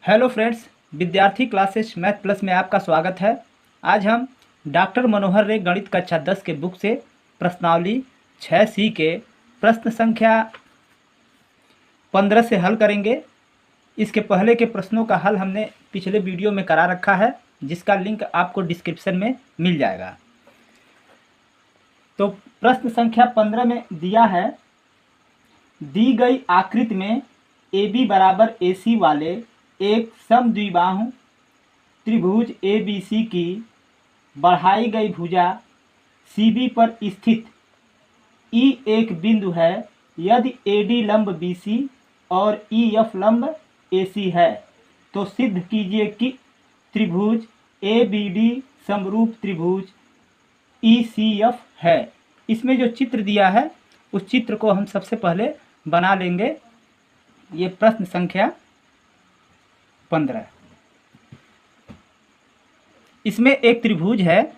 Hello friends, विद्यार्थी classes math plus में आपका स्वागत है। आज हम डॉक्टर मनोहर रे गणित कक्षा 10 के बुक से प्रश्नावली 6C के प्रश्न संख्या 15 से हल करेंगे। इसके पहले के प्रश्नों का हल हमने पिछले वीडियो में करा रखा है, जिसका लिंक आपको डिस्क्रिप्शन में मिल जाएगा। तो प्रश्न संख्या 15 में दिया है, दी गई आकृति में AB बराबर AC वाले एक समद्विबाहु त्रिभुज ABC की बढ़ाई गई भुजा CB पर स्थित E एक बिंदु है यदि AD लंब BC और EF लंब AC है तो सिद्ध कीजिए कि त्रिभुज ABD समरूप त्रिभुज ECF है। इसमें जो चित्र दिया है उस चित्र को हम सबसे पहले बना लेंगे। ये प्रश्न संख्या 15। इसमें एक त्रिभुज है,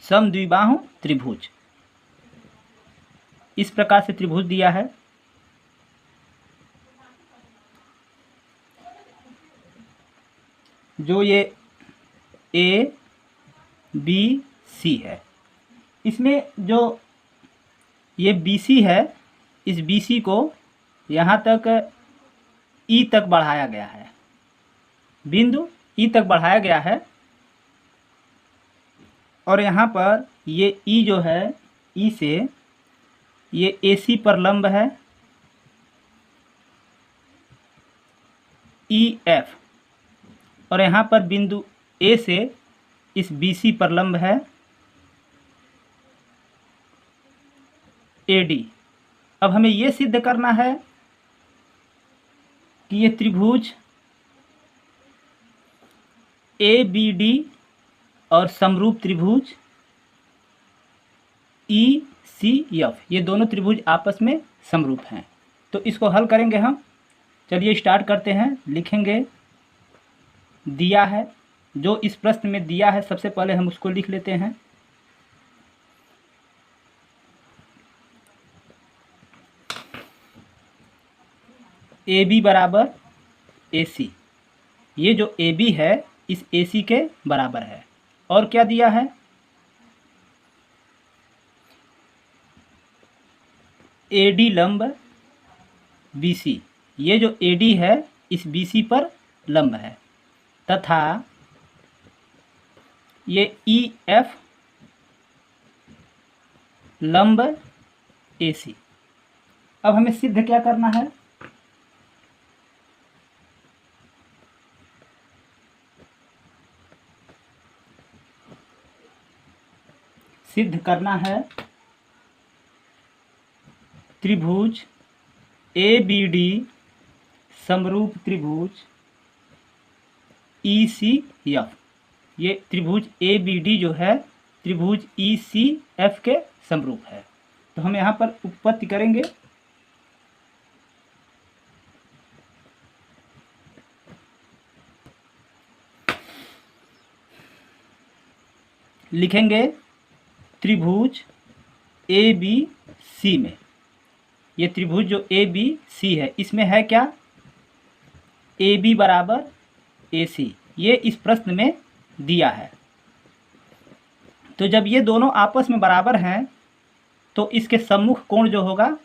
समद्विबाहु त्रिभुज। इस प्रकार से त्रिभुज दिया है। जो ये A B C है, इसमें जो ये BC है, इस BC को यहाँ तक E तक बढ़ाया गया है, बिंदु E तक बढ़ाया गया है। और यहाँ पर ये E जो है, E से ये AC पर लंब है, EF, और यहाँ पर बिंदु A से इस BC पर लंब है, AD। अब हमें ये सिद्ध करना है कि ये त्रिभुज ABD और समरूप त्रिभुज ECF, ये दोनों त्रिभुज आपस में समरूप हैं। तो इसको हल करेंगे हम। चलिए स्टार्ट करते हैं। लिखेंगे, दिया है, जो इस प्रश्न में दिया है सबसे पहले हम उसको लिख लेते हैं। AB बराबर AC, ये जो AB है इस AC के बराबर है। और क्या दिया है, AD लंब BC, ये जो AD है इस BC पर लंब है, तथा ये EF लंब AC। अब हमें सिद्ध क्या करना है, सिद्ध करना है त्रिभुज ABD समरूप त्रिभुज ECF। ये त्रिभुज ABD जो है त्रिभुज ECF के समरूप है। तो हम यहाँ पर उत्पत्ति करेंगे। लिखेंगे त्रिभुज ABC में, ये त्रिभुज जो ABC है इसमें है क्या, AB बराबर AC, ये इस प्रश्न में दिया है। तो जब ये दोनों आपस में बराबर हैं तो इसके सम्मुख कोण जो होगा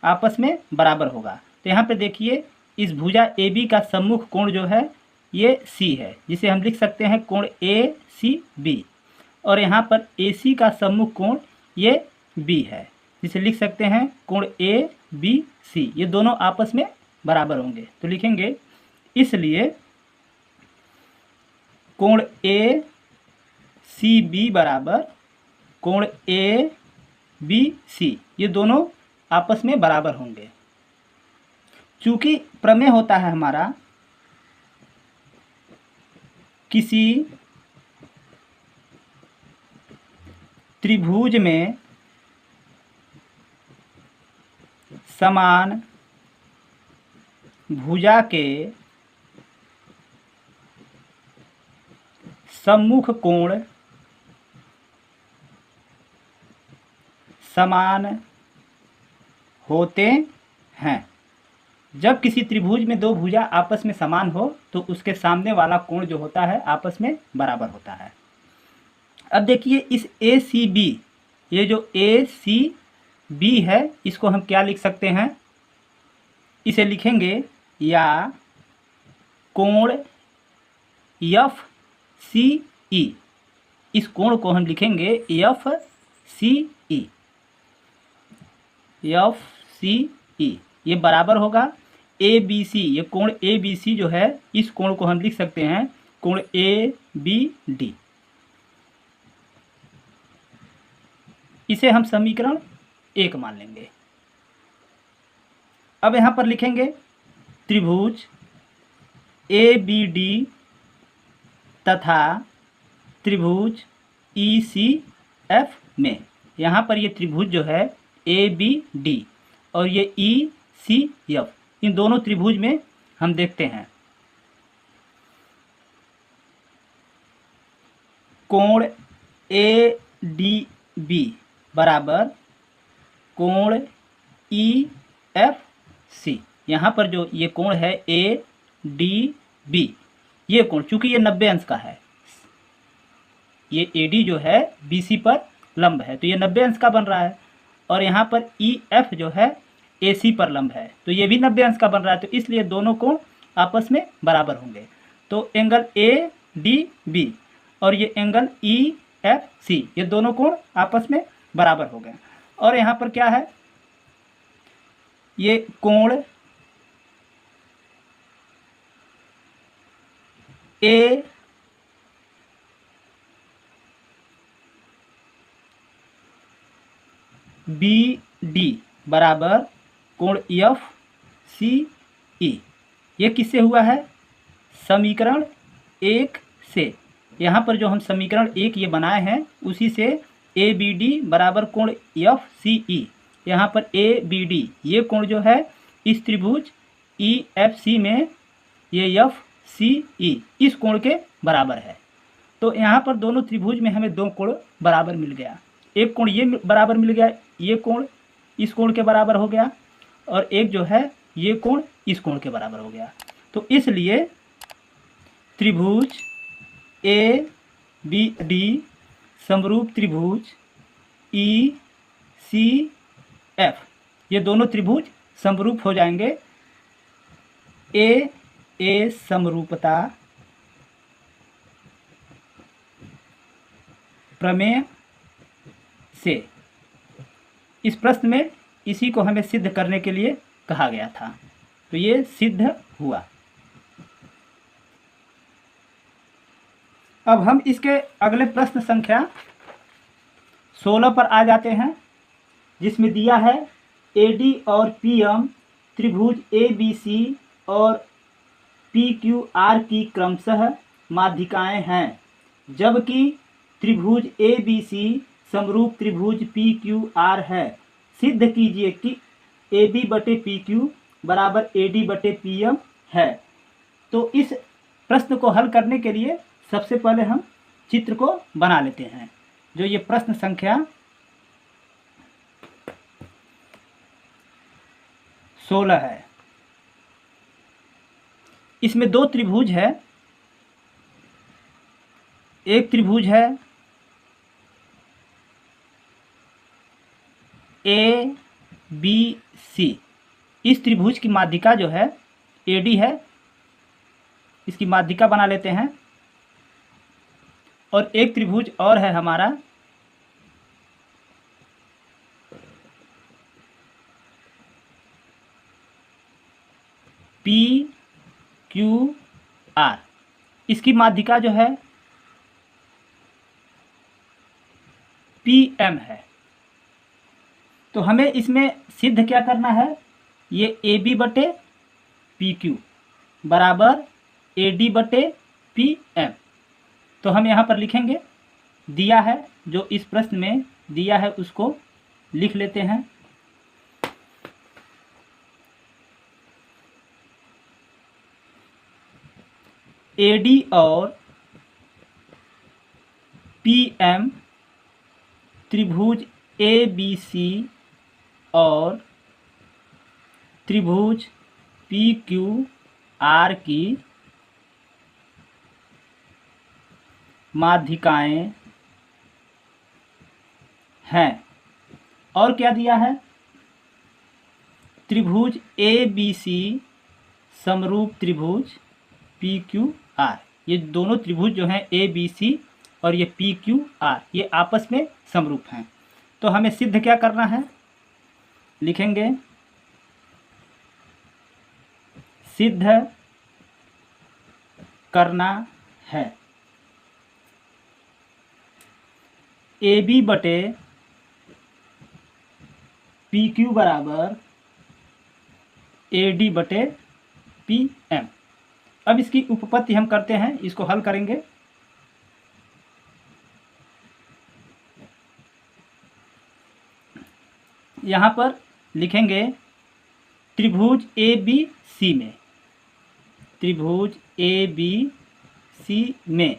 आपस में बराबर होगा। तो यहाँ पे देखिए, इस भुजा AB का सम्मुख कोण जो है ये C है, जिसे हम लिख सकते हैं कोण ACB। और यहाँ पर AC का सम्मुख कोण ये B है, जिसे लिख सकते हैं कोण ABC। ये दोनों आपस में बराबर होंगे। तो लिखेंगे, इसलिए कोण ACB बराबर कोण ABC, ये दोनों आपस में बराबर होंगे। चूंकि प्रमेय होता है हमारा, किसी त्रिभुज में समान भुजा के सम्मुख कोण समान होते हैं। जब किसी त्रिभुज में दो भुजा आपस में समान हो तो उसके सामने वाला कोण जो होता है आपस में बराबर होता है। अब देखिए इस ए सी बी, ये जो ए सी बी है इसको हम क्या लिख सकते हैं, इसे लिखेंगे या कोण एफ सी ई, इस कोण को हम लिखेंगे एफ सी ई, एफ सी ई, ये बराबर होगा ए बी सी, ये कोण ए बी सी जो है इस कोण को हम लिख सकते हैं कोण ए बी डी। इसे हम समीकरण 1 मान लेंगे। अब यहाँ पर लिखेंगे त्रिभुज ए बी डी तथा त्रिभुज ई सी एफ में, यहाँ पर ये त्रिभुज जो है ए बी डी और ये ई सी एफ, इन दोनों त्रिभुज में हम देखते हैं कोण ए डी बी बराबर कोण ई एफ सी। यहाँ पर जो ये कोण है ए डी बी, ये कोण चूंकि ये 90 अंश का है, ये ए डी जो है बी सी पर लंब है तो ये 90 अंश का बन रहा है, और यहाँ पर ई एफ जो है ए सी पर लंब है तो ये भी 90 अंश का बन रहा है, तो इसलिए दोनों कोण आपस में बराबर होंगे। तो एंगल ए डी बी और ये एंगल ई एफ सी, ये दोनों कोण आपस में बराबर हो गए। और यहाँ पर क्या है, ये कोण ए बी डी बराबर कोण एफ सी ई, ये किससे हुआ है, समीकरण 1 से। यहाँ पर जो हम समीकरण 1 ये बनाए हैं उसी से ए बी डी बराबर कोण एफ सी ई, यहाँ पर ए बी डी ये कोण जो है इस त्रिभुज ई एफ सी में ये एफ सी ई इस कोण के बराबर है। तो यहाँ पर दोनों त्रिभुज में हमें दो कोण बराबर मिल गया, एक कोण ये बराबर मिल गया, ये कोण इस कोण के बराबर हो गया, और एक जो है ये कोण इस कोण के बराबर हो गया। तो इसलिए त्रिभुज ए बी डी समरूप त्रिभुज ई सी एफ, ये दोनों त्रिभुज समरूप हो जाएंगे ए समरूपता प्रमेय से। इस प्रश्न में इसी को हमें सिद्ध करने के लिए कहा गया था, तो ये सिद्ध हुआ। अब हम इसके अगले प्रश्न संख्या 16 पर आ जाते हैं, जिसमें दिया है एडी और पीएम त्रिभुज ए बी सी और पी क्यू आर की क्रमशः माध्यिकाएं हैं, जबकि त्रिभुज ए बी सी समरूप त्रिभुज पी क्यू आर है। सिद्ध कीजिए कि ए बी बटे पी क्यू बराबर ए डी बटे पी एम है। तो इस प्रश्न को हल करने के लिए सबसे पहले हम चित्र को बना लेते हैं। जो ये प्रश्न संख्या 16 है, इसमें दो त्रिभुज है, एक त्रिभुज है ए बी सी, इस त्रिभुज की माध्यिका जो है ए डी है, इसकी माध्यिका बना लेते हैं। और एक त्रिभुज और है हमारा पी क्यू आर, इसकी माध्यिका जो है पी एम है। तो हमें इसमें सिद्ध क्या करना है, ये ए बी बटे पी क्यू बराबर ए डी बटे पी एम। तो हम यहाँ पर लिखेंगे, दिया है जो इस प्रश्न में दिया है उसको लिख लेते हैं। ए डी और पी एम त्रिभुज ए बी सी और त्रिभुज पी क्यू आर की माध्यिकाएं हैं। और क्या दिया है? त्रिभुज ए बी सी समरूप त्रिभुज पी क्यू आर। ये दोनों त्रिभुज जो हैं ए बी सी और ये पी क्यू आर, ये आपस में समरूप हैं। तो हमें सिद्ध क्या करना है? लिखेंगे सिद्ध करना है ए बी बटे पी क्यू बराबर ए डी बटे पी एम। अब इसकी उपपत्ति हम करते हैं, इसको हल करेंगे। यहाँ पर लिखेंगे त्रिभुज ए बी सी में, त्रिभुज ए बी सी में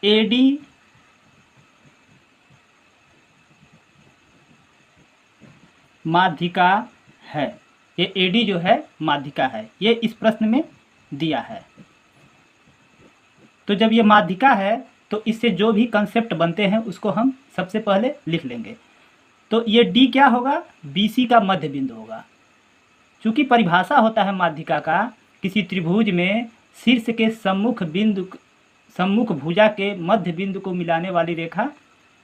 ए डी माध्यिका है। ये ए डी जो है माध्यिका है, ये इस प्रश्न में दिया है। तो जब ये माध्यिका है तो इससे जो भी कंसेप्ट बनते हैं उसको हम सबसे पहले लिख लेंगे। तो ये डी क्या होगा? बी सी का मध्य बिंदु होगा। चूँकि परिभाषा होता है माध्यिका का, किसी त्रिभुज में शीर्ष के सम्मुख भुजा के मध्य बिंदु को मिलाने वाली रेखा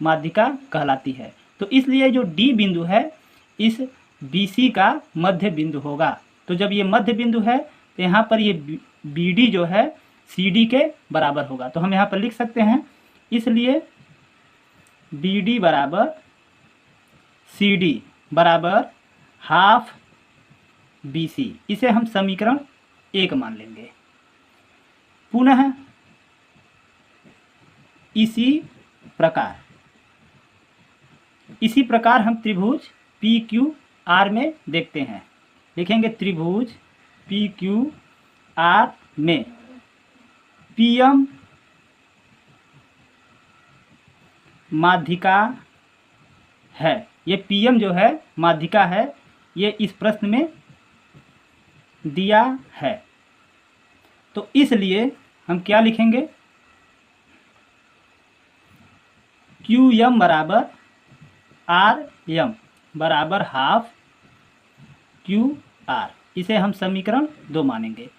माध्यिका कहलाती है। तो इसलिए जो डी बिंदु है इस बी सी का मध्य बिंदु होगा। तो जब ये मध्य बिंदु है तो यहाँ पर ये बी डी जो है सी डी के बराबर होगा। तो हम यहाँ पर लिख सकते हैं, इसलिए बी डी बराबर सी डी बराबर हाफ बी सी। इसे हम समीकरण 1 मान लेंगे। पुनः इसी प्रकार हम त्रिभुज पी क्यू आर में देखते हैं। लिखेंगे त्रिभुज पी क्यू आर में पी एम माध्यिका है। ये पी एम जो है माध्यिका है, ये इस प्रश्न में दिया है। तो इसलिए हम क्या लिखेंगे? क्यू एम बराबर आर एम बराबर हाफ क्यू आर। इसे हम समीकरण 2 मानेंगे।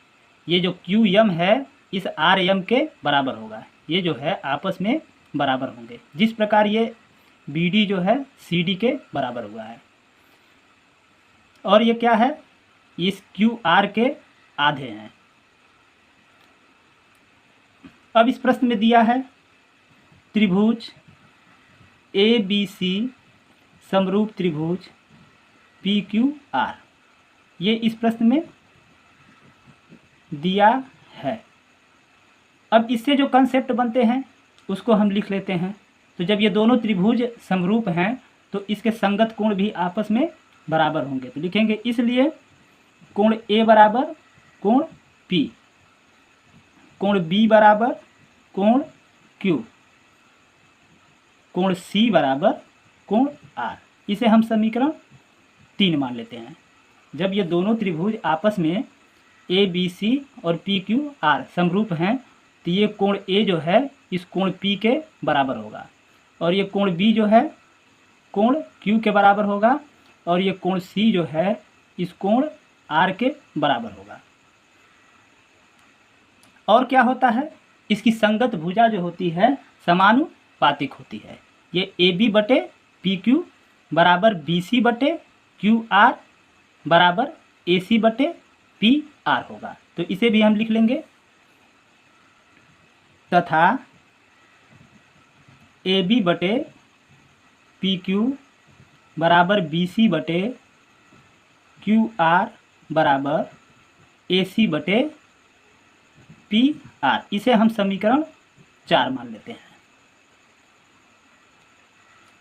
ये जो क्यू एम है इस आर एम के बराबर होगा। ये जो है आपस में बराबर होंगे, जिस प्रकार ये बी डी जो है सी डी के बराबर हुआ है। और ये क्या है? इस क्यू आर के आधे हैं। अब इस प्रश्न में दिया है त्रिभुज ए बी सी समरूप त्रिभुज पी क्यू आर, ये इस प्रश्न में दिया है। अब इससे जो कंसेप्ट बनते हैं उसको हम लिख लेते हैं। तो जब ये दोनों त्रिभुज समरूप हैं तो इसके संगत कोण भी आपस में बराबर होंगे। तो लिखेंगे इसलिए कोण ए बराबर कोण पी, कोण बी बराबर कोण क्यू, कोण सी बराबर कोण आर। इसे हम समीकरण 3 मान लेते हैं। जब ये दोनों त्रिभुज आपस में ए बी सी और पी क्यू आर समरूप हैं तो ये कोण ए जो है इस कोण पी के बराबर होगा, और ये कोण बी जो है कोण क्यू के बराबर होगा, और ये कोण सी जो है इस कोण आर के बराबर होगा। और क्या होता है? इसकी संगत भुजा जो होती है समानुपातिक होती है। ये ए बी बटे पी क्यू बराबर बी सी बटे क्यू आर बराबर ए सी बटे पी आर होगा। तो इसे भी हम लिख लेंगे, तथा ए बी बटे पी क्यू बराबर बी सी बटे क्यू आर बराबर ए सी बटे पी आर। इसे हम समीकरण 4 मान लेते हैं।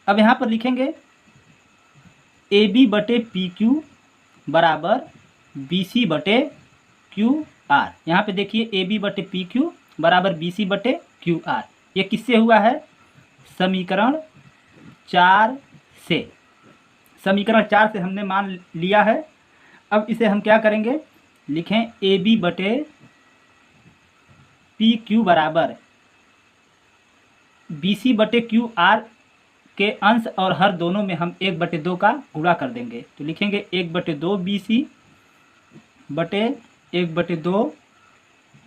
अब यहाँ पर लिखेंगे ए बी बटे पी क्यू बराबर बी सी बटे क्यू आर। यहाँ पे देखिए ए बी बटे पी क्यू बराबर बी सी बटे क्यू आर। ये किससे हुआ है? समीकरण 4 से। समीकरण 4 से हमने मान लिया है। अब इसे हम क्या करेंगे, लिखें ए बी बटे पी क्यू बराबर बी सी बटे क्यू आर के अंश और हर दोनों में हम 1/2 का गुणा कर देंगे। तो लिखेंगे 1/2 बी सी बटे 1/2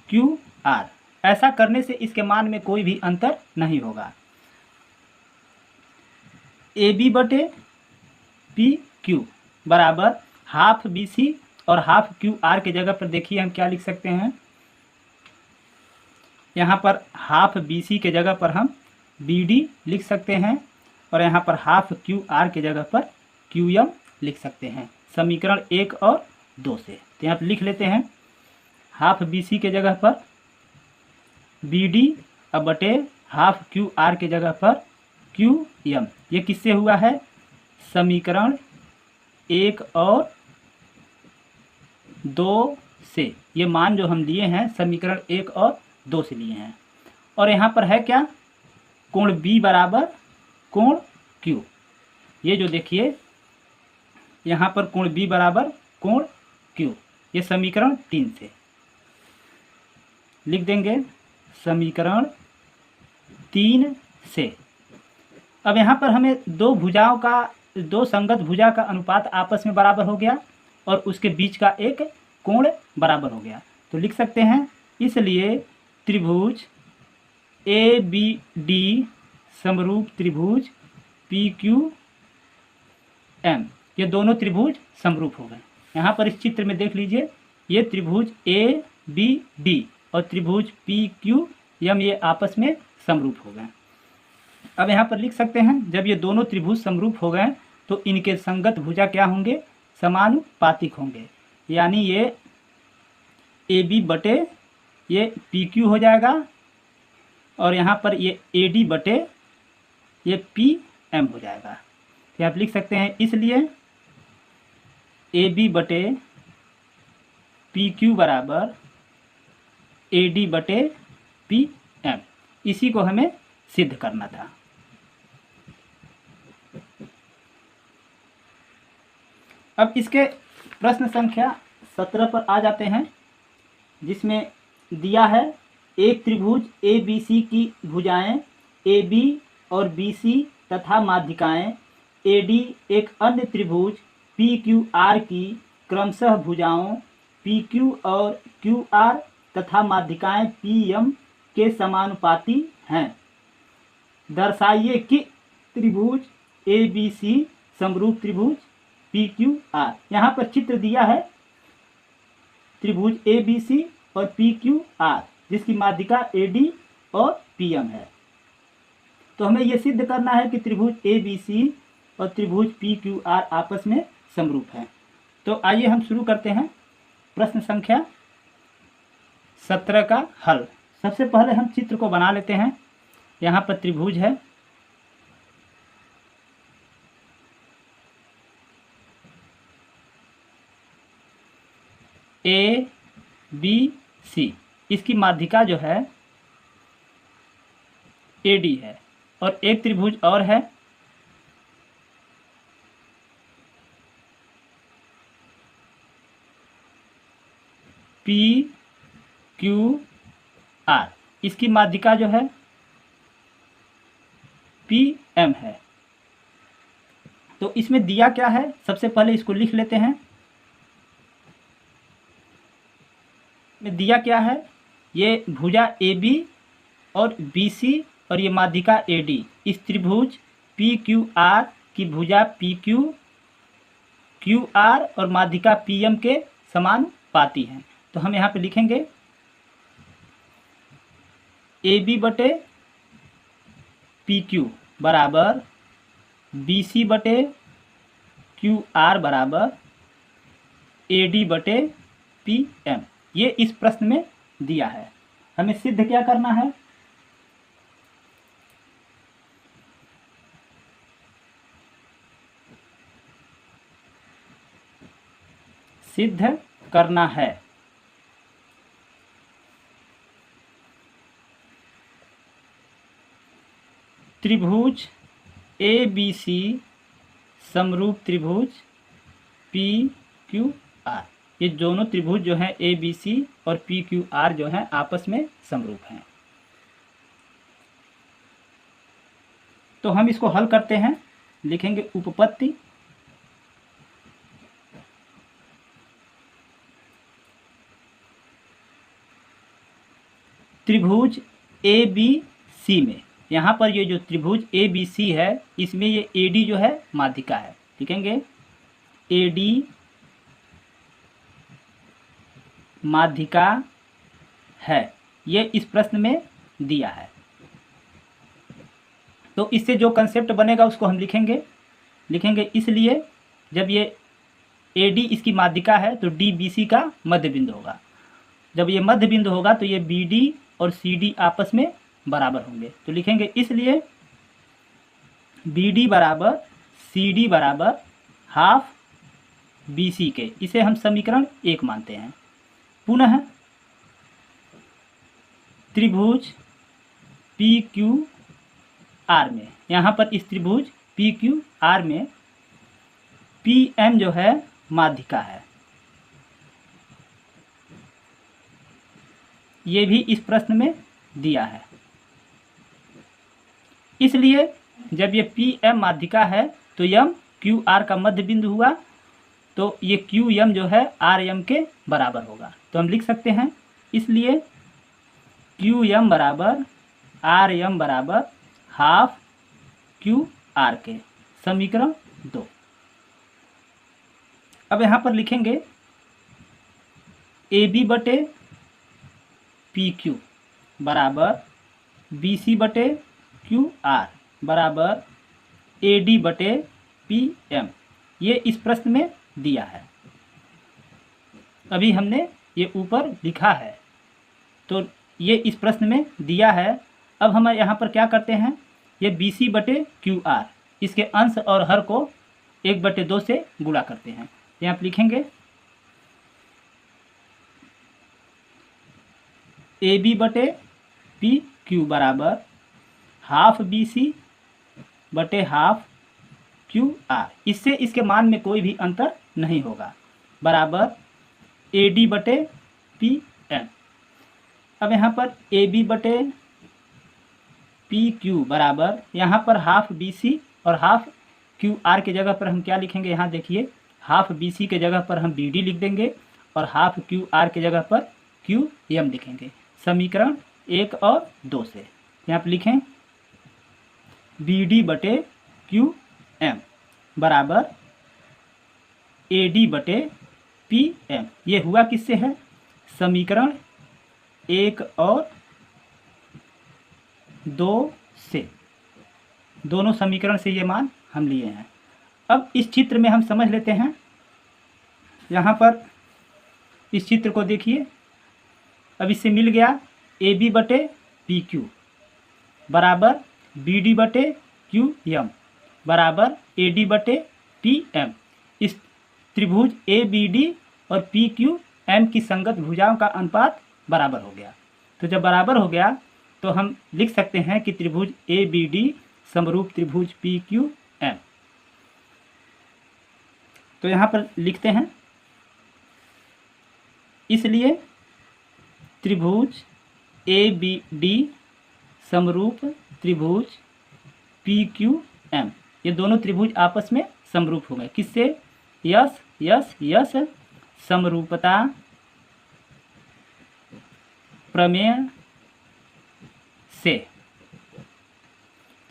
क्यू आर। ऐसा करने से इसके मान में कोई भी अंतर नहीं होगा। ए बी बटे पी क्यू बराबर हाफ बी सी और हाफ क्यू आर के जगह पर देखिए हम क्या लिख सकते हैं, यहाँ पर हाफ बी सी के जगह पर हम बी डी लिख सकते हैं और यहाँ पर हाफ क्यू आर के जगह पर क्यू एम लिख सकते हैं, समीकरण 1 और 2 से। तो यहाँ पर लिख लेते हैं हाफ बी सी के जगह पर बी डी अब बटे हाफ क्यू आर के जगह पर क्यू एम। ये किससे हुआ है, समीकरण 1 और 2 से। ये मान जो हम लिए हैं समीकरण 1 और 2 से लिए हैं। और यहाँ पर है क्या, कोण B बराबर कोण Q। ये जो देखिए यहाँ पर कोण B बराबर कोण Q, ये समीकरण 3 से लिख देंगे, समीकरण 3 से। अब यहाँ पर हमें दो संगत भुजा का अनुपात आपस में बराबर हो गया और उसके बीच का एक कोण बराबर हो गया। तो लिख सकते हैं, इसलिए त्रिभुज ए बी डी समरूप त्रिभुज पी क्यू एम, ये दोनों त्रिभुज समरूप हो गए। यहाँ पर इस चित्र में देख लीजिए, ये त्रिभुज ए बी डी और त्रिभुज पी क्यू एम ये आपस में समरूप हो गए। अब यहाँ पर लिख सकते हैं, जब ये दोनों त्रिभुज समरूप हो गए तो इनके संगत भुजा क्या होंगे, समानुपातिक होंगे। यानी ये ए बी बटे ये पी क्यू हो जाएगा और यहाँ पर ये ए डी बटे ये पी एम हो जाएगा। तो आप लिख सकते हैं, इसलिए ए बी बटे पी क्यू बराबर ए डी बटे पी एम। इसी को हमें सिद्ध करना था। अब इसके प्रश्न संख्या 17 पर आ जाते हैं, जिसमें दिया है एक त्रिभुज ए बी सी की भुजाएं ए बी और बी सी तथा माध्यिकाएं ए डी एक अन्य त्रिभुज पी क्यू आर की क्रमशः भुजाओं पी क्यू और क्यू आर तथा माध्यिकाएं पी एम के समानुपाती हैं। दर्शाइए कि त्रिभुज ए बी सी समरूप त्रिभुज पी क्यू आर। यहाँ पर चित्र दिया है त्रिभुज ए बी सी और पी क्यू आर, जिसकी माध्यिका ए डी और पी एम है। तो हमें यह सिद्ध करना है कि त्रिभुज ए बी सी और त्रिभुज पी क्यू आर आपस में समरूप हैं। तो आइए हम शुरू करते हैं प्रश्न संख्या 17 का हल। सबसे पहले हम चित्र को बना लेते हैं। यहाँ पर त्रिभुज है, ए बी सी, इसकी माध्यिका जो है ए डी है और एक त्रिभुज और है पी क्यू आर, इसकी माध्यिका जो है पी एम है। तो इसमें दिया क्या है, सबसे पहले इसको लिख लेते हैं। में दिया क्या है, ये भुजा ए बी और बी सी और ये माध्यिका ए डी, इस त्रिभुज पी क्यू आर की भुजा पी क्यू आर और माध्यिका पी एम के समानुपाती हैं। तो हम यहाँ पे लिखेंगे ए बी बटे पी क्यू बराबर बी सी बटे क्यू आर बराबर ए डी बटे पी एम। ये इस प्रश्न में दिया है। हमें सिद्ध क्या करना है, सिद्ध करना है त्रिभुज ए बी सी समरूप त्रिभुज पी क्यू आर। ये दोनों त्रिभुज जो हैं ए बी सी और पी क्यू आर जो हैं आपस में समरूप हैं। तो हम इसको हल करते हैं, लिखेंगे उपपत्ति त्रिभुज ए बी सी में, यहाँ पर ये जो त्रिभुज ए बी सी है इसमें ये ए डी जो है माध्यिका है। लिखेंगे ए डी माध्यिका है, ये इस प्रश्न में दिया है। तो इससे जो कंसेप्ट बनेगा उसको हम लिखेंगे इसलिए जब ये ए डी इसकी माध्यिका है तो डी बी सी का मध्य बिंदु होगा। जब ये मध्य बिंदु होगा तो ये बी डी और सी डी आपस में बराबर होंगे। तो लिखेंगे इसलिए बी डी बराबर सी डी बराबर हाफ बी सी के। इसे हम समीकरण 1 मानते हैं। पुनः त्रिभुज पी क्यू आर में, यहाँ पर इस त्रिभुज पी क्यू आर में पी एम जो है माध्यिका है, ये भी इस प्रश्न में दिया है। इसलिए जब ये पी एम माध्यिका है तो यम क्यू आर का मध्य बिंदु हुआ, तो ये क्यू यम जो है आर एम के बराबर होगा। तो हम लिख सकते हैं इसलिए क्यू एम बराबर आर एम बराबर हाफ क्यू आर के। समीकरण 2। अब यहाँ पर लिखेंगे ए बी बटे पी क्यू बराबर बी सी बटे क्यू आर बराबर ए डी बटे पी एम, ये इस प्रश्न में दिया है। अभी हमने ये ऊपर लिखा है, तो ये इस प्रश्न में दिया है। अब हम यहाँ पर क्या करते हैं, ये बी सी बटे क्यू आर, इसके अंश और हर को 1/2 से गुणा करते हैं। यहाँ पर लिखेंगे ए बी बटे पी क्यू बराबर हाफ बी सी बटे हाफ क्यू आर, इससे इसके मान में कोई भी अंतर नहीं होगा, बराबर ए डी बटे पी एम। अब यहाँ पर ए बी बटे पी क्यू बराबर, यहाँ पर हाफ बी सी और हाफ क्यू आर के जगह पर हम क्या लिखेंगे, यहाँ देखिए हाफ बी सी के जगह पर हम बी डी लिख देंगे और हाफ क्यू आर के जगह पर क्यू एम लिखेंगे। समीकरण 1 और 2 से यहाँ पर लिखें बी डी बटे क्यू एम बराबर ए डी बटे पी एम। ये हुआ किससे है, समीकरण 1 और 2 से, दोनों समीकरण से ये मान हम लिए हैं। अब इस चित्र में हम समझ लेते हैं। यहाँ पर इस चित्र को देखिए, अब इससे मिल गया ए बी बटे पी क्यू बराबर बी डी बटे क्यू एम बराबर ए डी बटे पी एम। इस त्रिभुज ए बी डी और पी क्यू एम की संगत भुजाओं का अनुपात बराबर हो गया। तो जब बराबर हो गया तो हम लिख सकते हैं कि त्रिभुज ए बी डी समरूप त्रिभुज पी क्यू एम। तो यहाँ पर लिखते हैं इसलिए त्रिभुज ए बी डी समरूप त्रिभुज पी क्यू एम, ये दोनों त्रिभुज आपस में समरूप हो गए। किससे, यस यस यस समरूपता प्रमेय से।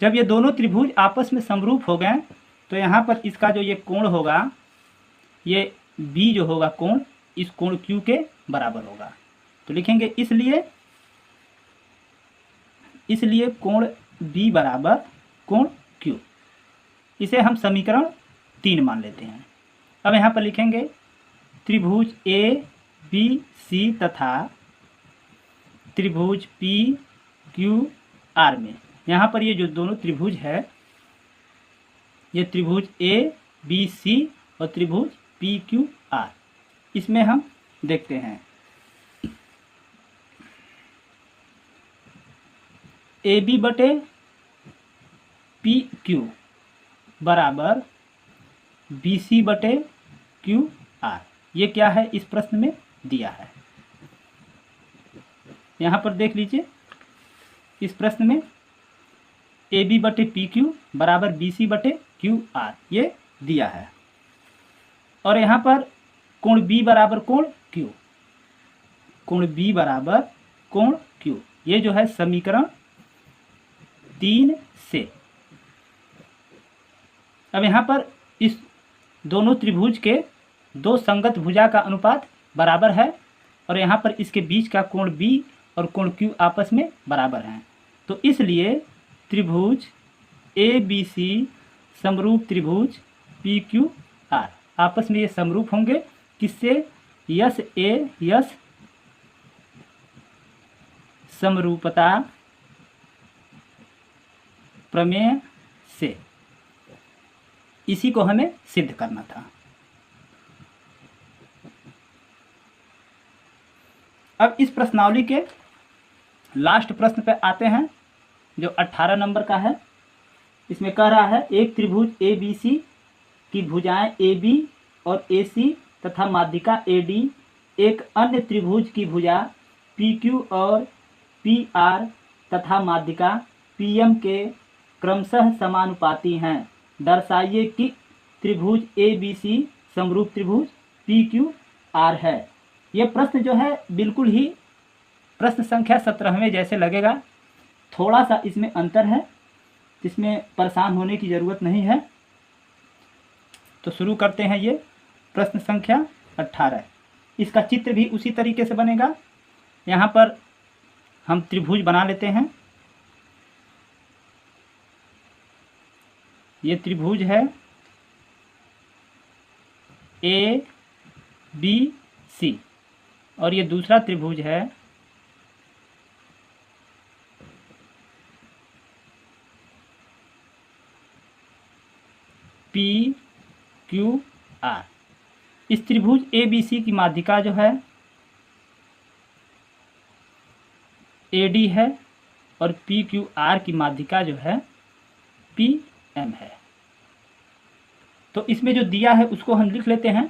जब ये दोनों त्रिभुज आपस में समरूप हो गए तो यहाँ पर इसका जो ये कोण होगा, ये बी जो होगा कोण, इस कोण क्यू के बराबर होगा। तो लिखेंगे इसलिए कोण बी बराबर कोण क्यू। इसे हम समीकरण 3 मान लेते हैं। अब यहाँ पर लिखेंगे त्रिभुज ए बी सी तथा त्रिभुज पी क्यू आर में, यहाँ पर ये जो दोनों त्रिभुज है, ये त्रिभुज ए बी सी और त्रिभुज पी क्यू आर, इसमें हम देखते हैं ए बी बटे पी क्यू बराबर बी सी बटे क्यू आर। ये क्या है इस प्रश्न में दिया है। यहाँ पर देख लीजिए, इस प्रश्न में ए बी बटे पी क्यू बराबर बी सी बटे क्यू आर ये दिया है, और यहाँ पर कोण बी बराबर कोण क्यू, कोण बी बराबर कोण क्यू, ये जो है समीकरण 3 से। अब यहाँ पर इस दोनों त्रिभुज के दो संगत भुजा का अनुपात बराबर है, और यहाँ पर इसके बीच का कोण बी और कोण क्यू आपस में बराबर हैं। तो इसलिए त्रिभुज ए बी सी समरूप त्रिभुज पी क्यू आर आपस में ये समरूप होंगे। किससे? यस ए यस समरूपता प्रमेय से। इसी को हमें सिद्ध करना था। अब इस प्रश्नावली के लास्ट प्रश्न पे आते हैं, जो 18 नंबर का है। इसमें कह रहा है एक त्रिभुज ए बी सी की भुजाएं ए बी और ए सी तथा माध्यिका ए डी एक अन्य त्रिभुज की भुजा पी क्यू और पी आर तथा माध्यिका पी एम के क्रमशः समानुपाती हैं। दर्शाइए कि त्रिभुज ए बी सी समरूप त्रिभुज पी क्यू आर है। यह प्रश्न जो है बिल्कुल ही प्रश्न संख्या 17वें जैसे लगेगा। थोड़ा सा इसमें अंतर है, जिसमें परेशान होने की ज़रूरत नहीं है। तो शुरू करते हैं। ये प्रश्न संख्या 18। इसका चित्र भी उसी तरीके से बनेगा। यहाँ पर हम त्रिभुज बना लेते हैं। ये त्रिभुज है ए बी सी, और ये दूसरा त्रिभुज है पी क्यू आर। इस त्रिभुज ए बी सी की माध्यिका जो है ए डी है, और पी क्यू आर की माध्यिका जो है पी एम है। तो इसमें जो दिया है उसको हम लिख लेते हैं।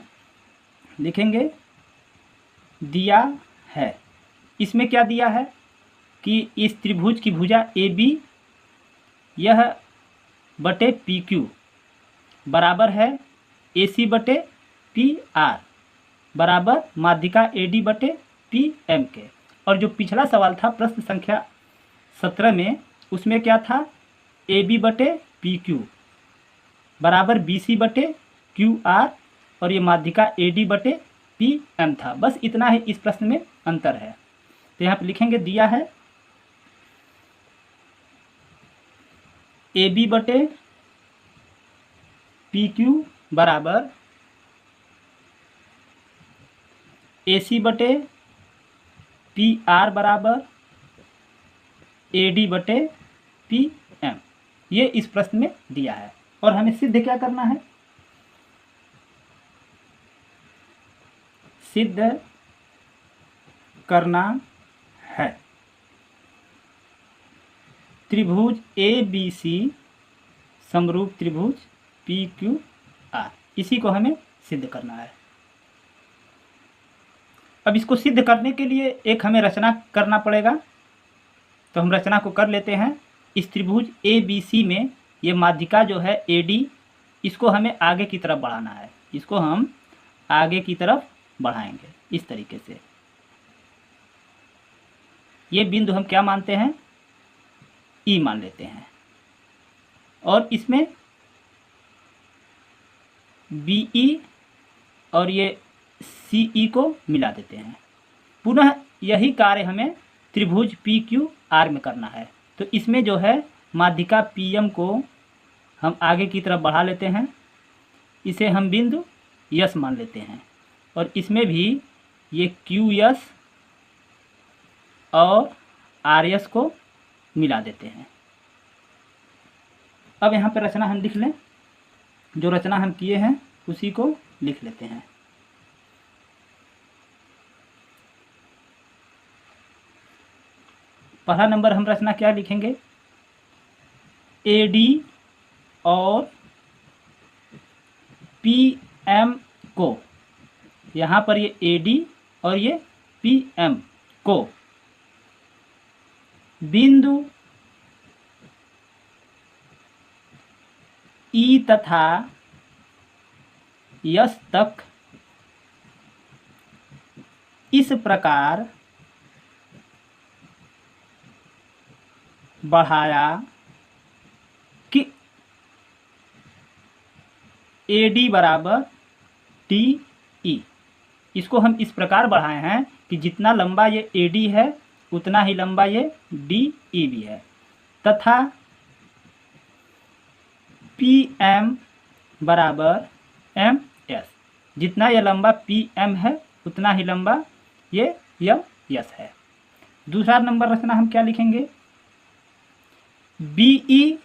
लिखेंगे दिया है। इसमें क्या दिया है कि इस त्रिभुज की भुजा ए बी यह बटे पी क्यू बराबर है ए सी बटे पी आर बराबर माध्यिका ए डी बटे पी एम के। और जो पिछला सवाल था प्रश्न संख्या 17 में, उसमें क्या था? ए बी बटे पी क्यू बराबर बी सी बटे क्यू आर, और ये माध्यिका ए डी बटे पी एम था। बस इतना ही इस प्रश्न में अंतर है। तो यहाँ पे लिखेंगे दिया है ए बी बटे पी क्यू बराबर ए सी बटे पी आर बराबर ए डी बटे पी एम। ये इस प्रश्न में दिया है, और हमें सिद्ध क्या करना है? सिद्ध करना है त्रिभुज ए बी सी समरूप त्रिभुज पी क्यू आर। इसी को हमें सिद्ध करना है। अब इसको सिद्ध करने के लिए एक हमें रचना करना पड़ेगा। तो हम रचना को कर लेते हैं। इस त्रिभुज ए बी सी में ये माध्यिका जो है ए डी, इसको हमें आगे की तरफ बढ़ाना है। इसको हम आगे की तरफ बढ़ाएंगे इस तरीके से। ये बिंदु हम क्या मानते हैं? ई मान लेते हैं, और इसमें बी ई और ये सी ई को मिला देते हैं। पुनः यही कार्य हमें त्रिभुज पी क्यू आर में करना है। तो इसमें जो है माध्यिका पी एम को हम आगे की तरफ बढ़ा लेते हैं। इसे हम बिंदु यस मान लेते हैं, और इसमें भी ये क्यू यस और आर एस को मिला देते हैं। अब यहाँ पर रचना हम लिख लें। जो रचना हम किए हैं उसी को लिख लेते हैं। पहला नंबर हम रचना क्या लिखेंगे? ए डी और पी एम को यहाँ पर ये AD और ये PM को बिंदु E तथा S तक इस प्रकार बढ़ाया कि AD बराबर DE। इसको हम इस प्रकार बढ़ाए हैं कि जितना लंबा ये AD है उतना ही लंबा ये DE भी है, तथा PM बराबर MS। जितना ये लंबा PM है उतना ही लंबा ये MS है। दूसरा नंबर रचना हम क्या लिखेंगे, BE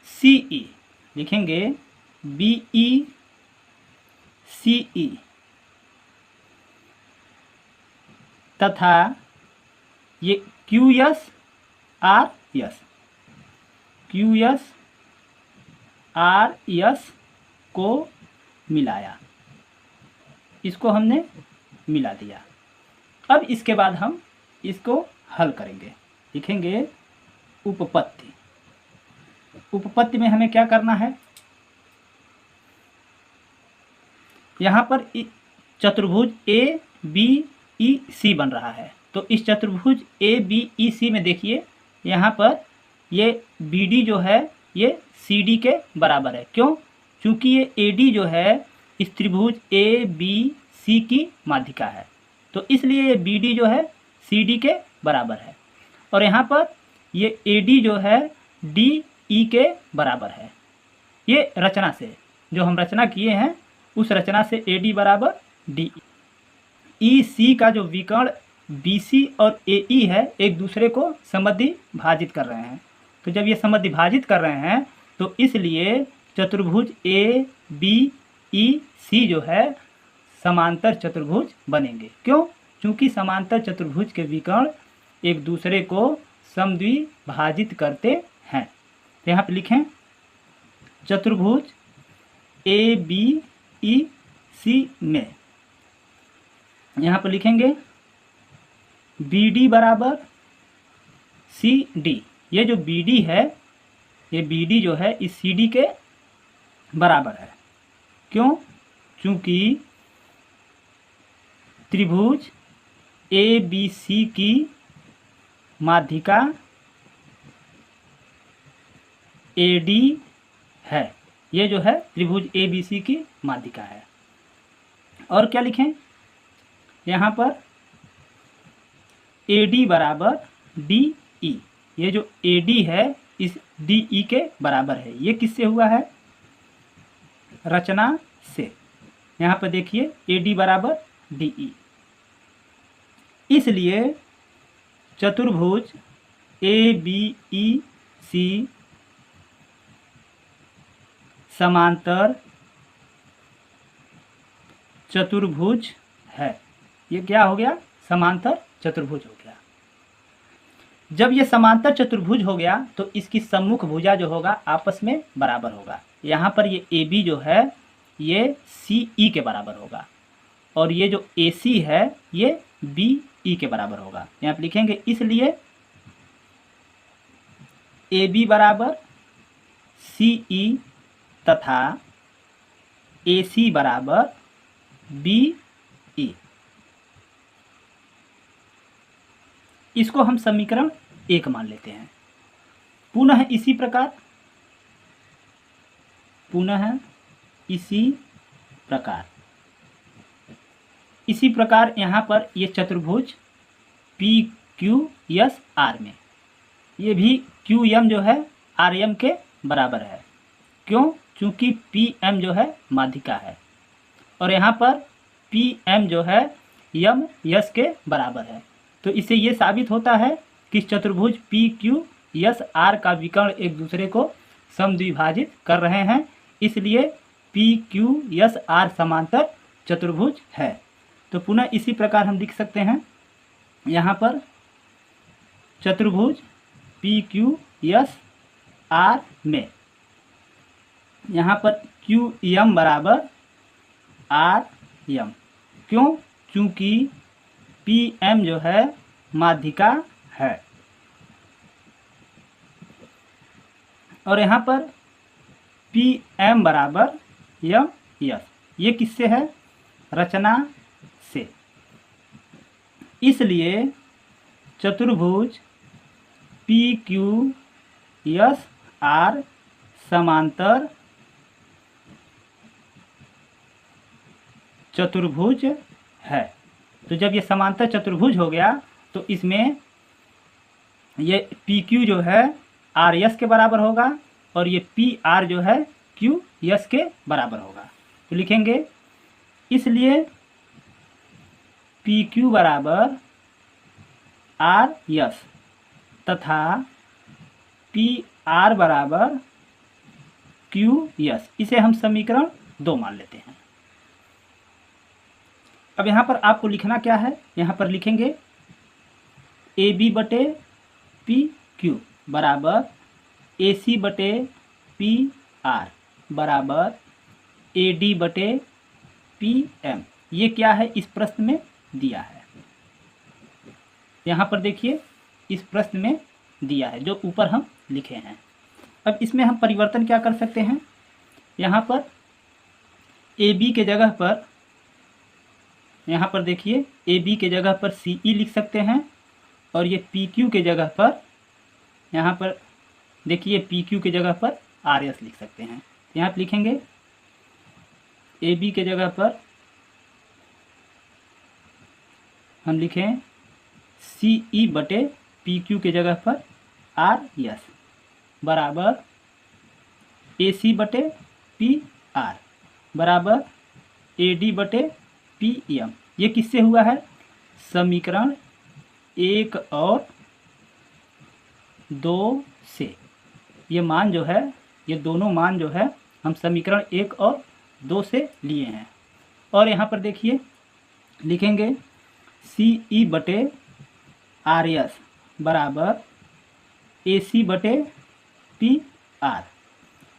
CE लिखेंगे, BE CE तथा ये QS RS, QS RS को मिलाया, इसको हमने मिला दिया। अब इसके बाद हम इसको हल करेंगे। लिखेंगे उपपत्ति। उपपत्ति में हमें क्या करना है, यहाँ पर चतुर्भुज ABEC बन रहा है, तो इस चतुर्भुज ABEC में देखिए यहाँ पर ये BD जो है ये CD के बराबर है। क्यों? क्योंकि ये AD जो है इस त्रिभुज ABC की माध्यिका है, तो इसलिए ये BD जो है CD के बराबर है। और यहाँ पर ये AD जो है DE के बराबर है। ये रचना से जो हम रचना किए हैं उस रचना से AD बराबर DE। EC का जो विकर्ण BC और AE है एक दूसरे को समद्वि भाजित कर रहे हैं, तो जब ये समद्वि भाजित कर रहे हैं तो इसलिए चतुर्भुज ABEC जो है समांतर चतुर्भुज बनेंगे। क्यों? क्योंकि समांतर चतुर्भुज के विकर्ण एक दूसरे को समद्विभाजित करते हैं। तो यहाँ पे लिखें चतुर्भुज ABEC में यहाँ पर लिखेंगे BD बराबर CD। ये जो BD है ये BD जो है इस CD के बराबर है। क्यों? क्योंकि त्रिभुज ABC की माध्यिका AD है। ये जो है त्रिभुज ABC की माध्यिका है। और क्या लिखें यहाँ पर AD बराबर DE। ये जो AD है इस DE के बराबर है। ये किससे हुआ है? रचना से। यहाँ पर देखिए AD बराबर DE। इसलिए चतुर्भुज ABEC समांतर चतुर्भुज है। ये क्या हो गया? समांतर चतुर्भुज हो गया। जब ये समांतर चतुर्भुज हो गया तो इसकी सम्मुख भुजा जो होगा आपस में बराबर होगा। यहाँ पर ये AB जो है ये CE के बराबर होगा और ये जो AC है ये BE के बराबर होगा। यहाँ पर लिखेंगे इसलिए AB बराबर CE तथा AC बराबर BE। इसको हम समीकरण 1 मान लेते हैं। पुनः इसी प्रकार यहाँ पर ये चतुर्भुज PQSR में ये भी QM जो है RM के बराबर है। क्यों? क्योंकि PM जो है माध्यिका है और यहाँ पर PM जो है MS के बराबर है। तो इससे ये साबित होता है कि चतुर्भुज PQSR का विकर्ण एक दूसरे को समद्विभाजित कर रहे हैं, इसलिए PQSR समांतर चतुर्भुज है। तो पुनः इसी प्रकार हम लिख सकते हैं यहाँ पर चतुर्भुज PQSR में यहाँ पर QM बराबर एम। क्यों? क्योंकि पी एम जो है माध्यिका है। और यहाँ पर पी एम बराबर एम एस, ये किससे है? रचना से। इसलिए चतुर्भुज पी क्यू एस आर समांतर चतुर्भुज है। तो जब ये समांतर चतुर्भुज हो गया तो इसमें ये पी क्यू जो है आर एस के बराबर होगा और ये पी आर जो है क्यू एस के बराबर होगा। तो लिखेंगे इसलिए पी क्यू बराबर आर एस तथा पी आर बराबर क्यू एस। इसे हम समीकरण 2 मान लेते हैं। अब यहाँ पर आपको लिखना क्या है? यहाँ पर लिखेंगे ए बी बटे पी क्यू बराबर ए सी बटे पी आर बराबर ए डी बटे पी एम। ये क्या है? इस प्रश्न में दिया है। यहाँ पर देखिए इस प्रश्न में दिया है जो ऊपर हम लिखे हैं। अब इसमें हम परिवर्तन क्या कर सकते हैं? यहाँ पर ए बी के जगह पर, यहाँ पर देखिए ए बी के जगह पर सी ई लिख सकते हैं और ये पी क्यू के जगह पर, यहाँ पर देखिए पी क्यू के जगह पर आर एस लिख सकते हैं। यहाँ पर लिखेंगे ए बी के जगह पर हम लिखें सी ई बटे पी क्यू के जगह पर आर एस बराबर ए सी बटे पी आर बराबर ए डी बटे पी एम। ये किससे हुआ है? समीकरण 1 और 2 से। ये मान जो है, ये दोनों मान जो है हम समीकरण 1 और 2 से लिए हैं। और यहाँ पर देखिए लिखेंगे सी ई बटे आर एस बराबर ए सी बटे पी आर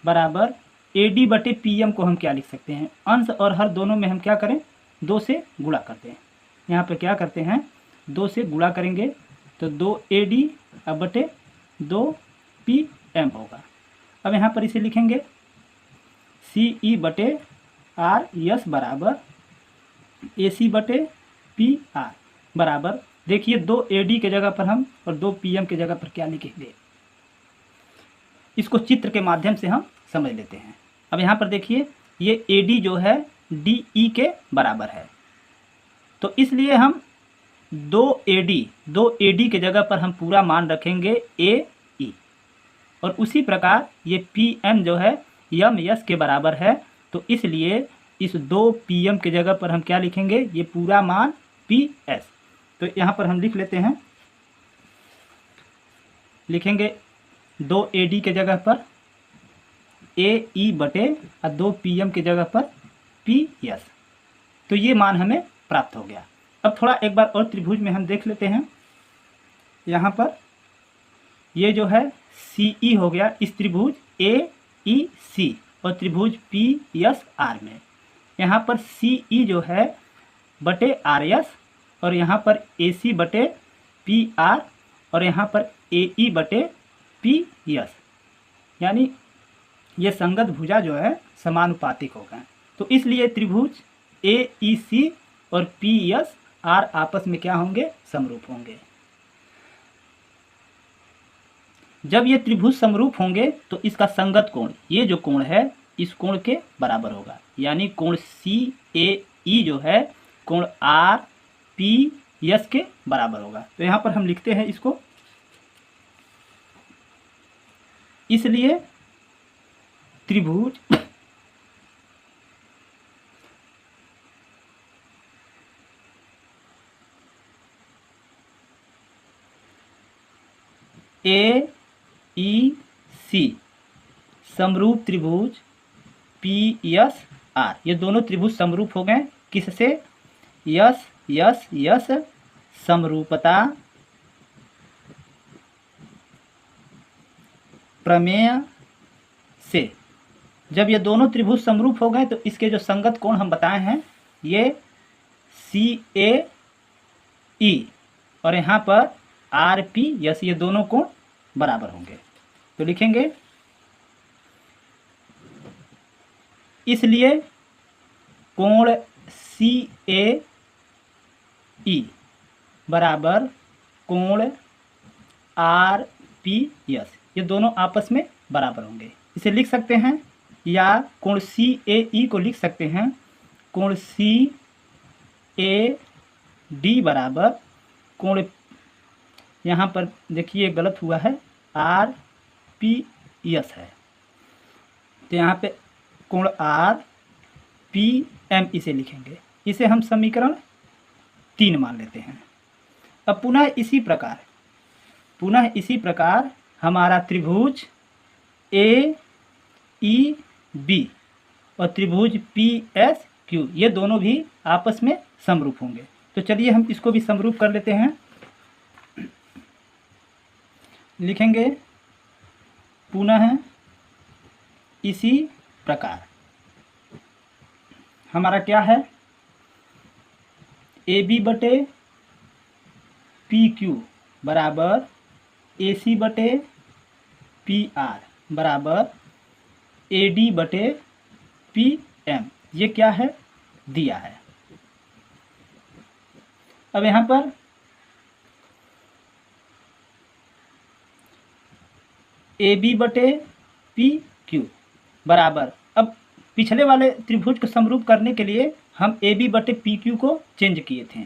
बराबर ए डी बटे पी एम को हम क्या लिख सकते हैं? अंश और हर दोनों में हम क्या करें? 2 से गुणा करते हैं। यहाँ पर क्या करते हैं? 2 से गुणा करेंगे तो 2 ए डी बटे 2 पी एम होगा। अब यहाँ पर इसे लिखेंगे सी ई बटे आर एस बराबर ए सी बटे पी आर बराबर, देखिए 2 ए डी के जगह पर हम और 2 पी एम के जगह पर क्या लिखेंगे? इसको चित्र के माध्यम से हम समझ लेते हैं। अब यहाँ पर देखिए ये ए डी जो है डी ई के बराबर है, तो इसलिए हम 2 ए डी के जगह पर हम पूरा मान रखेंगे ए ई। और उसी प्रकार ये पी एम जो है एम एस के बराबर है, तो इसलिए इस 2 पी एम के जगह पर हम क्या लिखेंगे? ये पूरा मान पी एस। तो यहाँ पर हम लिख लेते हैं, लिखेंगे 2 ए डी के जगह पर ए ई बटे 2 पी एम के जगह पर पी एस। तो ये मान हमें प्राप्त हो गया। अब थोड़ा एक बार और त्रिभुज में हम देख लेते हैं। यहाँ पर ये जो है सी ई हो गया इस त्रिभुज ए ई सी और त्रिभुज पी एस आर में। यहाँ पर सी ई जो है बटे आर एस और यहाँ पर ए सी बटे पी आर और यहाँ पर ए ई बटे पी एस, यानी ये संगत भुजा जो है समानुपातिक हो गए। तो इसलिए त्रिभुज ए ई सी और पी एस आर आपस में क्या होंगे? समरूप होंगे। जब ये त्रिभुज समरूप होंगे तो इसका संगत कोण, ये जो कोण है इस कोण के बराबर होगा, यानी कोण सी ए ई जो है कोण आर पी एस के बराबर होगा। तो यहाँ पर हम लिखते हैं इसको, इसलिए त्रिभुज ए ई सी समरूप त्रिभुज पी एस आर, ये दोनों त्रिभुज समरूप हो गए। किससे? यस यस यस समरूपता प्रमेय से। जब ये दोनों त्रिभुज समरूप हो गए तो इसके जो संगत कोण हम बताए हैं ये CAE और यहाँ पर RPS, ये दोनों कोण बराबर होंगे। तो लिखेंगे इसलिए कोण CAE बराबर कोण RPS, ये दोनों आपस में बराबर होंगे। इसे लिख सकते हैं, या कोण CAE को लिख सकते हैं कोण CAD बराबर कोण, यहाँ पर देखिए गलत हुआ है, RPS है, तो यहाँ पे कोण RPM इसे लिखेंगे। इसे हम समीकरण 3 मान लेते हैं। अब पुनः इसी प्रकार हमारा त्रिभुज AEB और त्रिभुज PSQ, ये दोनों भी आपस में समरूप होंगे। तो चलिए हम इसको भी समरूप कर लेते हैं। लिखेंगे पुनः इसी प्रकार हमारा क्या है, AB बटे PQ बराबर AC बटे PR बराबर AD बटे PM, ये क्या है, दिया है। अब यहाँ पर AB बटे PQ बराबर, अब पिछले वाले त्रिभुज को समरूप करने के लिए हम AB बटे PQ को चेंज किए थे,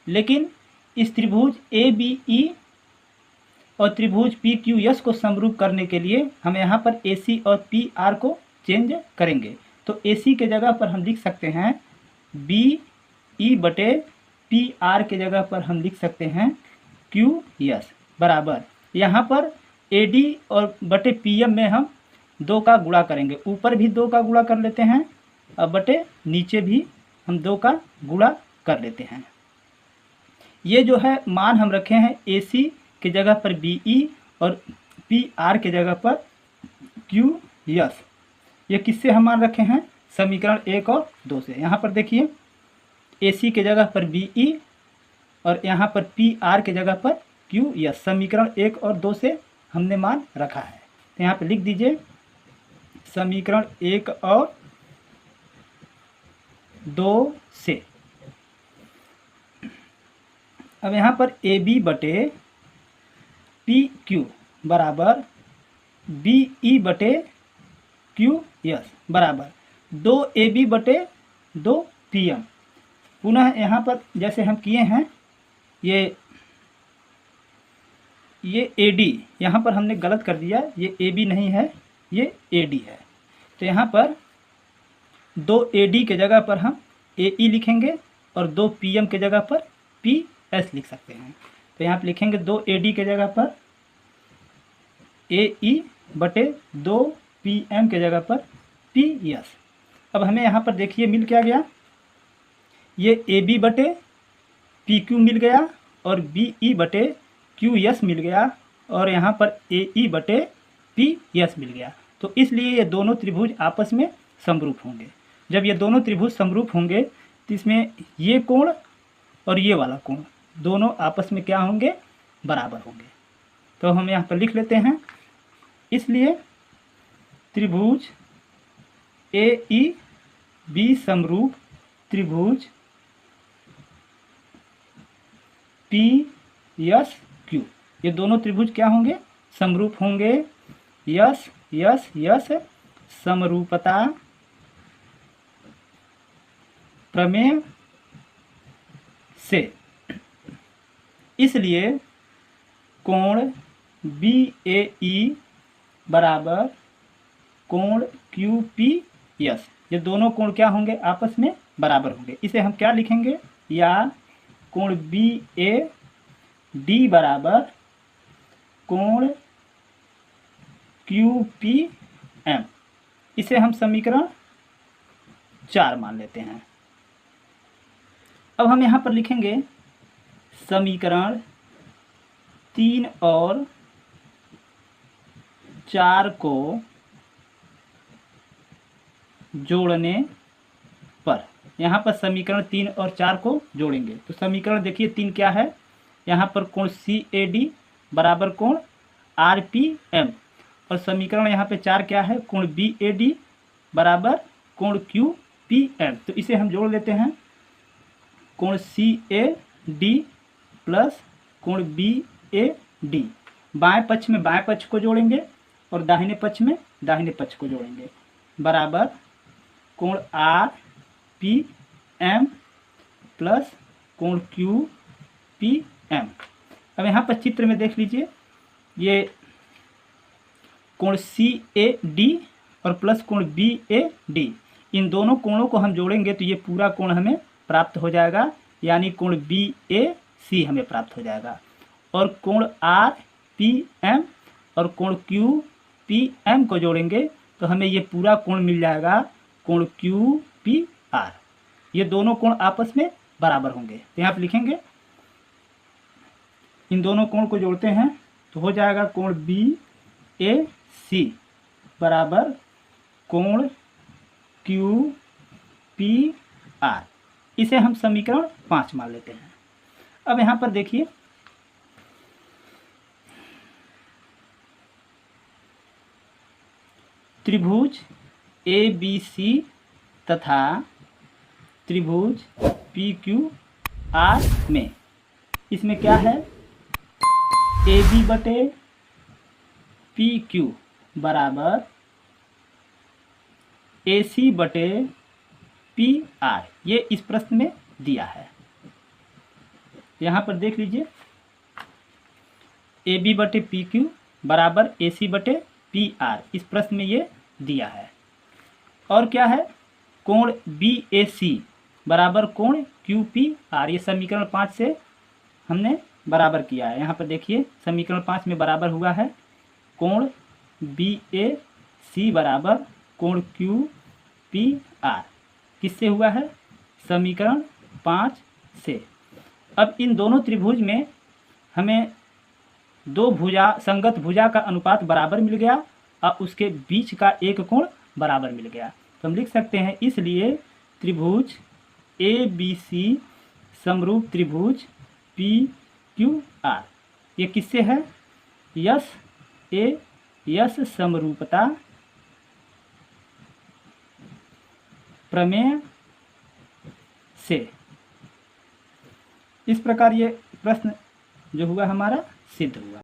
लेकिन इस त्रिभुज ABE और त्रिभुज PQS को समरूप करने के लिए हम यहाँ पर AC और PR को चेंज करेंगे। तो AC के जगह पर हम लिख सकते हैं BE बटे PR के जगह पर हम लिख सकते हैं QS बराबर, यहाँ पर AD और बटे PM में हम 2 का गुणा करेंगे, ऊपर भी 2 का गुणा कर लेते हैं और बटे नीचे भी हम 2 का गुणा कर लेते हैं। ये जो है मान हम रखे हैं AC की जगह पर BE और PR के जगह पर QS, ये किससे हम मान रखे हैं, समीकरण 1 और 2 से। यहाँ पर देखिए AC के जगह पर BE और यहाँ पर PR के जगह पर QS, समीकरण 1 और 2 से हमने मान रखा है। तो यहाँ पर लिख दीजिए समीकरण 1 और 2 से। अब यहाँ पर AB बटे PQ बराबर BE बटे QS बराबर 2AB बटे 2PM। पुनः यहाँ पर जैसे हम किए हैं, ये AD यहाँ पर हमने गलत कर दिया, ये AB नहीं है, ये AD है। तो यहाँ पर 2AD के जगह पर हम AE लिखेंगे और 2PM के जगह पर PS लिख सकते हैं। तो यहाँ पर लिखेंगे 2AD के जगह पर AE बटे 2PM के जगह पर PS। अब हमें यहाँ पर देखिए मिल क्या गया, ये AB बटे PQ मिल गया और BE बटे QS मिल गया और यहाँ पर AE बटे PS मिल गया। तो इसलिए ये दोनों त्रिभुज आपस में समरूप होंगे। जब ये दोनों त्रिभुज समरूप होंगे तो इसमें ये कोण और ये वाला कोण दोनों आपस में क्या होंगे, बराबर होंगे। तो हम यहाँ पर लिख लेते हैं, इसलिए त्रिभुज AEB समरूप त्रिभुज PSQ, ये दोनों त्रिभुज क्या होंगे, समरूप होंगे। यस यस यस समरूपता प्रमेय से। इसलिए कोण BAE बराबर कोण QPS, ये दोनों कोण क्या होंगे, आपस में बराबर होंगे। इसे हम क्या लिखेंगे, या कोण BAD बराबर कोण QPM, इसे हम समीकरण 4 मान लेते हैं। अब हम यहाँ पर लिखेंगे समीकरण 3 और 4 को जोड़ने पर यहाँ पर समीकरण 3 और 4 को जोड़ेंगे। तो समीकरण देखिए 3 क्या है, यहाँ पर कोण CAD बराबर कोण RPM, और समीकरण यहाँ पे 4 क्या है, कोण BAD बराबर कोण QPM। तो इसे हम जोड़ लेते हैं, कोण CAD प्लस कोण BAD, बाएं पक्ष में बाएं पक्ष को जोड़ेंगे और दाहिने पक्ष में दाहिने पक्ष को जोड़ेंगे, बराबर कोण RPM प्लस कोण QPM। अब यहाँ पर चित्र में देख लीजिए, ये कोण CAD और प्लस कोण BAD, इन दोनों कोणों को हम जोड़ेंगे तो ये पूरा कोण हमें प्राप्त हो जाएगा, यानी कोण BAC हमें प्राप्त हो जाएगा। और कोण RPM और कोण QPM को जोड़ेंगे तो हमें ये पूरा कोण मिल जाएगा, कोण QPR। ये दोनों कोण आपस में बराबर होंगे। तो यहाँ पर लिखेंगे, इन दोनों कोण को जोड़ते हैं तो हो जाएगा कोण BAC बराबर कोण QPR। इसे हम समीकरण 5 मान लेते हैं। अब यहाँ पर देखिए, त्रिभुज ABC तथा त्रिभुज PQR में, इसमें क्या है, AB बटे PQ बराबर AC बटे PR, ये इस प्रश्न में दिया है। यहाँ पर देख लीजिए, AB बटे PQ बराबर AC बटे PR, इस प्रश्न में ये दिया है। और क्या है, कोण BAC बराबर कोण QPR, ये समीकरण 5 से हमने बराबर किया है। यहाँ पर देखिए समीकरण 5 में बराबर हुआ है, कोण BAC बराबर कोण QPR, किससे हुआ है, समीकरण 5 से। अब इन दोनों त्रिभुज में हमें दो भुजा, संगत भुजा का अनुपात बराबर मिल गया और उसके बीच का एक कोण बराबर मिल गया। तो हम लिख सकते हैं, इसलिए त्रिभुज ABC समरूप त्रिभुज PQR, ये किससे है, यस समरूपता प्रमेय से। इस प्रकार ये प्रश्न जो हुआ हमारा सिद्ध हुआ।